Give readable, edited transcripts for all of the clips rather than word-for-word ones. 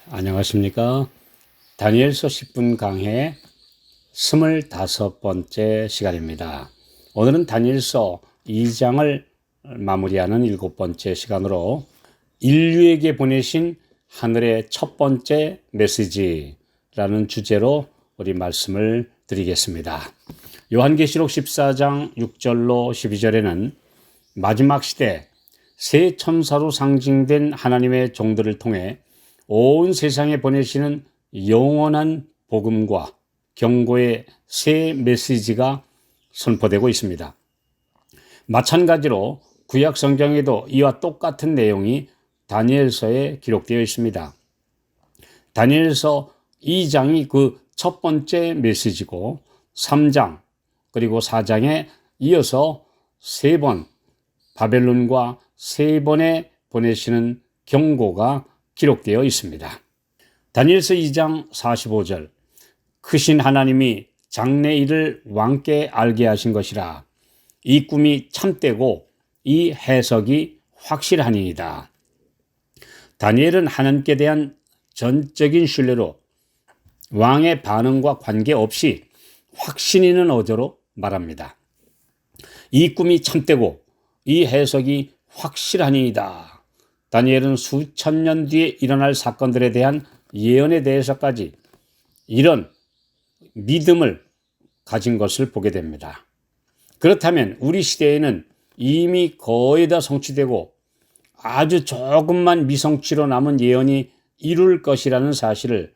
안녕하십니까. 다니엘서 10분 강해 25번째 시간입니다. 오늘은 다니엘서 2장을 마무리하는 7번째 시간으로 인류에게 보내신 하늘의 첫 번째 메시지라는 주제로 우리 말씀을 드리겠습니다. 요한계시록 14장 6절로 12절에는 마지막 시대 새 천사로 상징된 하나님의 종들을 통해 온 세상에 보내시는 영원한 복음과 경고의 새 메시지가 선포되고 있습니다. 마찬가지로 구약 성경에도 이와 똑같은 내용이 다니엘서에 기록되어 있습니다. 다니엘서 2장이 그 첫 번째 메시지고 3장 그리고 4장에 이어서 3번 바벨론과 3번에 보내시는 경고가 기록되어 있습니다. 다니엘서 2장 45절 크신 하나님이 장래일을 왕께 알게 하신 것이라 이 꿈이 참되고 이 해석이 확실하니이다. 다니엘은 하나님께 대한 전적인 신뢰로 왕의 반응과 관계없이 확신 있는 어조로 말합니다. 이 꿈이 참되고 이 해석이 확실하니이다. 다니엘은 수천 년 뒤에 일어날 사건들에 대한 예언에 대해서까지 이런 믿음을 가진 것을 보게 됩니다. 그렇다면 우리 시대에는 이미 거의 다 성취되고 아주 조금만 미성취로 남은 예언이 이룰 것이라는 사실을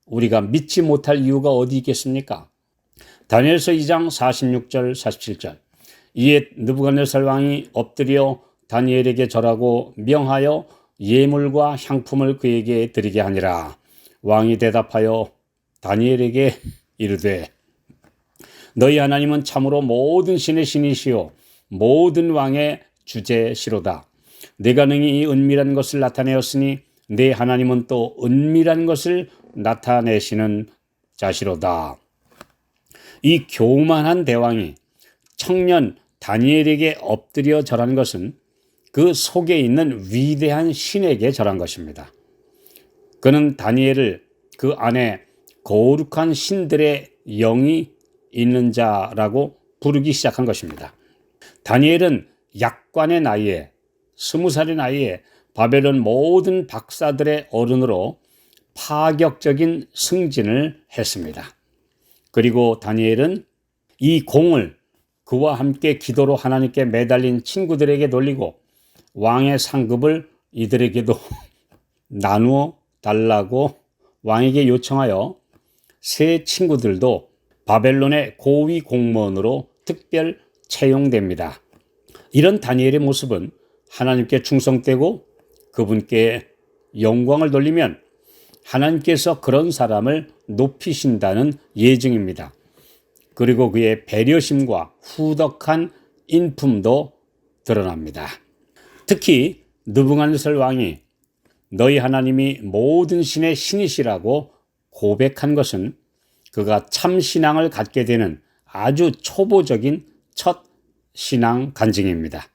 우리가 믿지 못할 이유가 어디 있겠습니까? 다니엘서 2장 46절 47절 이에 느부갓네살 왕이 엎드려 다니엘에게 절하고 명하여 예물과 향품을 그에게 드리게 하니라. 왕이 대답하여 다니엘에게 이르되 너희 하나님은 참으로 모든 신의 신이시요 모든 왕의 주제시로다. 내가 능히 이 은밀한 것을 나타내었으니 내 하나님은 또 은밀한 것을 나타내시는 자시로다. 이 교만한 대왕이 청년 다니엘에게 엎드려 절한 것은 그 속에 있는 위대한 신에게 절한 것입니다. 그는 다니엘을 그 안에 거룩한 신들의 영이 있는 자라고 부르기 시작한 것입니다. 다니엘은 약관의 나이에 20살의 나이에 바벨론 모든 박사들의 어른으로 파격적인 승진을 했습니다. 그리고 다니엘은 이 공을 그와 함께 기도로 하나님께 매달린 친구들에게 돌리고 왕의 상급을 이들에게도 나누어 달라고 왕에게 요청하여 세 친구들도 바벨론의 고위 공무원으로 특별 채용됩니다. 이런 다니엘의 모습은 하나님께 충성되고 그분께 영광을 돌리면 하나님께서 그런 사람을 높이신다는 예증입니다. 그리고 그의 배려심과 후덕한 인품도 드러납니다. 특히 느부갓네살 왕이 너희 하나님이 모든 신의 신이시라고 고백한 것은 그가 참 신앙을 갖게 되는 아주 초보적인 첫 신앙 간증입니다.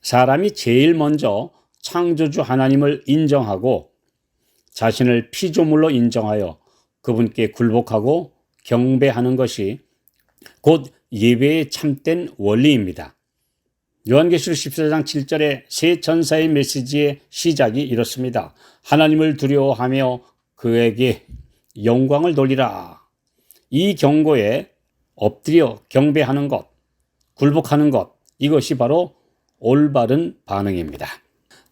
사람이 제일 먼저 창조주 하나님을 인정하고 자신을 피조물로 인정하여 그분께 굴복하고 경배하는 것이 곧 예배의 참된 원리입니다. 요한계시록 14장 7절에 새 천사의 메시지의 시작이 이렇습니다. 하나님을 두려워하며 그에게 영광을 돌리라. 이 경고에 엎드려 경배하는 것, 굴복하는 것, 이것이 바로 올바른 반응입니다.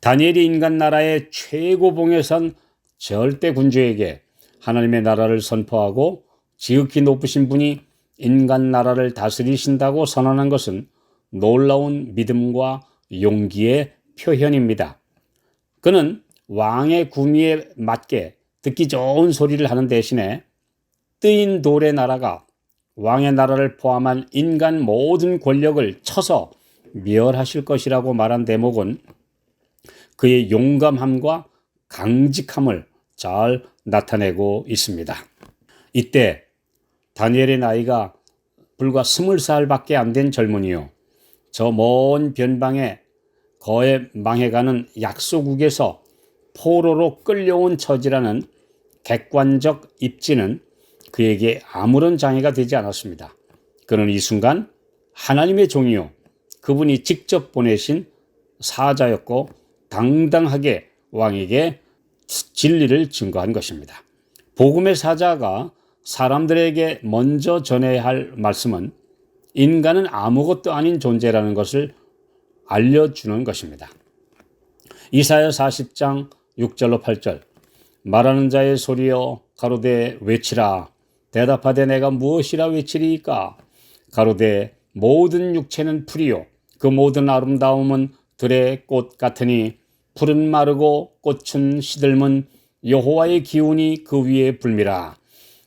다니엘이 인간 나라의 최고봉에 선 절대 군주에게 하나님의 나라를 선포하고 지극히 높으신 분이 인간 나라를 다스리신다고 선언한 것은 놀라운 믿음과 용기의 표현입니다. 그는 왕의 구미에 맞게 듣기 좋은 소리를 하는 대신에 뜨인 돌의 나라가 왕의 나라를 포함한 인간 모든 권력을 쳐서 멸하실 것이라고 말한 대목은 그의 용감함과 강직함을 잘 나타내고 있습니다. 이때 다니엘의 나이가 불과 20살밖에 안 된 젊은이요. 저 먼 변방에 거의 망해가는 약소국에서 포로로 끌려온 처지라는 객관적 입지는 그에게 아무런 장애가 되지 않았습니다. 그는 이 순간 하나님의 종이요 그분이 직접 보내신 사자였고 당당하게 왕에게 진리를 증거한 것입니다. 복음의 사자가 사람들에게 먼저 전해야 할 말씀은 인간은 아무것도 아닌 존재라는 것을 알려주는 것입니다. 이사야 40장 6절로 8절 말하는 자의 소리여 가로되 외치라 대답하되 내가 무엇이라 외치리이까 가로되 모든 육체는 풀이요 그 모든 아름다움은 들의 꽃 같으니 풀은 마르고 꽃은 시들면 여호와의 기운이 그 위에 불미라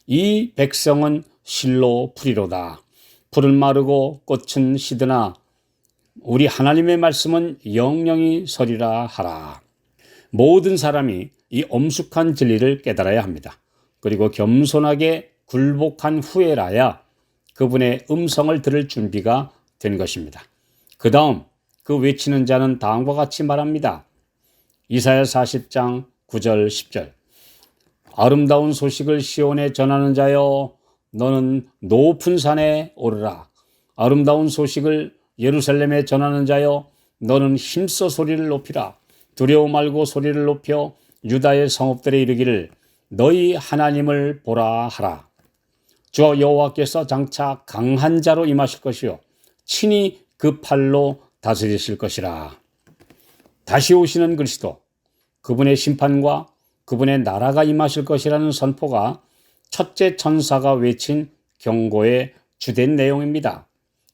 이 백성은 실로 풀이로다 풀은 마르고 꽃은 시드나 우리 하나님의 말씀은 영영이 서리라 하라. 모든 사람이 이 엄숙한 진리를 깨달아야 합니다. 그리고 겸손하게 굴복한 후에라야 그분의 음성을 들을 준비가 된 것입니다. 그 다음 그 외치는 자는 다음과 같이 말합니다. 이사야 40장 9절 10절 아름다운 소식을 시온에 전하는 자여 너는 높은 산에 오르라. 아름다운 소식을 예루살렘에 전하는 자여 너는 힘써 소리를 높이라. 두려워 말고 소리를 높여 유다의 성읍들에 이르기를 너희 하나님을 보라 하라. 주 여호와께서 장차 강한 자로 임하실 것이요 친히 그 팔로 다스리실 것이라. 다시 오시는 그리스도 그분의 심판과 그분의 나라가 임하실 것이라는 선포가 첫째 천사가 외친 경고의 주된 내용입니다.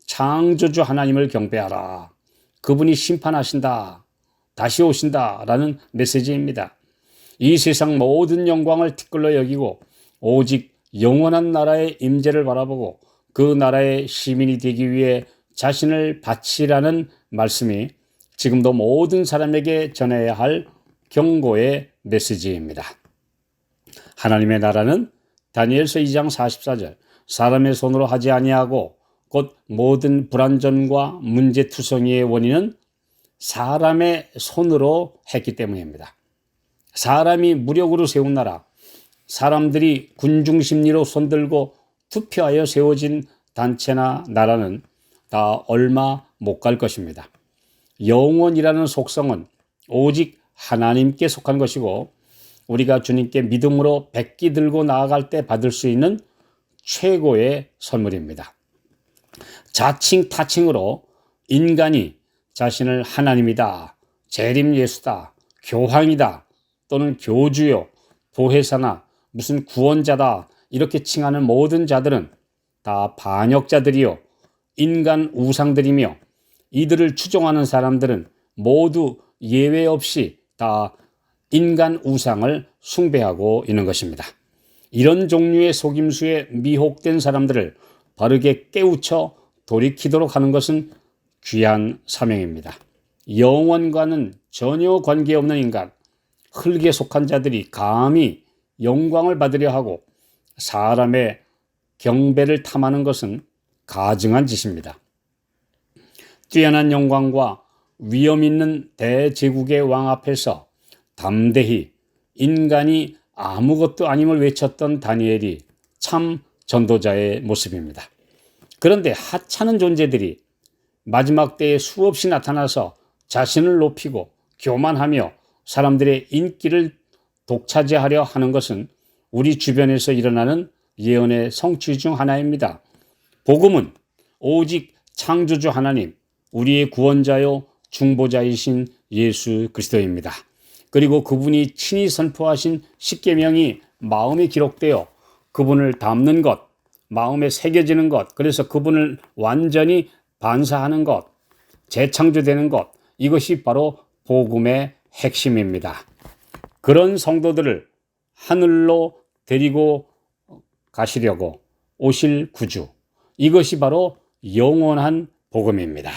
창조주 하나님을 경배하라. 그분이 심판하신다. 다시 오신다. 라는 메시지입니다. 이 세상 모든 영광을 티끌로 여기고 오직 영원한 나라의 임재를 바라보고 그 나라의 시민이 되기 위해 자신을 바치라는 말씀이 지금도 모든 사람에게 전해야 할 경고의 메시지입니다. 하나님의 나라는 다니엘서 2장 44절 사람의 손으로 하지 아니하고 곧 모든 불완전과 문제투성이의 원인은 사람의 손으로 했기 때문입니다. 사람이 무력으로 세운 나라, 사람들이 군중심리로 손들고 투표하여 세워진 단체나 나라는 다 얼마 못 갈 것입니다. 영원이라는 속성은 오직 하나님께 속한 것이고 우리가 주님께 믿음으로 백기 들고 나아갈 때 받을 수 있는 최고의 선물입니다. 자칭 타칭으로 인간이 자신을 하나님이다, 재림 예수다, 교황이다 또는 교주요, 보혜사나 무슨 구원자다 이렇게 칭하는 모든 자들은 다 반역자들이요 인간 우상들이며 이들을 추종하는 사람들은 모두 예외 없이 다 인간 우상을 숭배하고 있는 것입니다. 이런 종류의 속임수에 미혹된 사람들을 바르게 깨우쳐 돌이키도록 하는 것은 귀한 사명입니다. 영원과는 전혀 관계없는 인간, 흙에 속한 자들이 감히 영광을 받으려 하고 사람의 경배를 탐하는 것은 가증한 짓입니다. 뛰어난 영광과 위엄 있는 대제국의 왕 앞에서 담대히 인간이 아무것도 아님을 외쳤던 다니엘이 참 전도자의 모습입니다. 그런데 하찮은 존재들이 마지막 때에 수없이 나타나서 자신을 높이고 교만하며 사람들의 인기를 독차지하려 하는 것은 우리 주변에서 일어나는 예언의 성취 중 하나입니다. 복음은 오직 창조주 하나님, 우리의 구원자요 중보자이신 예수 그리스도입니다. 그리고 그분이 친히 선포하신 십계명이 마음에 기록되어 그분을 담는 것, 마음에 새겨지는 것, 그래서 그분을 완전히 반사하는 것, 재창조되는 것, 이것이 바로 복음의 핵심입니다. 그런 성도들을 하늘로 데리고 가시려고 오실 구주, 이것이 바로 영원한 복음입니다.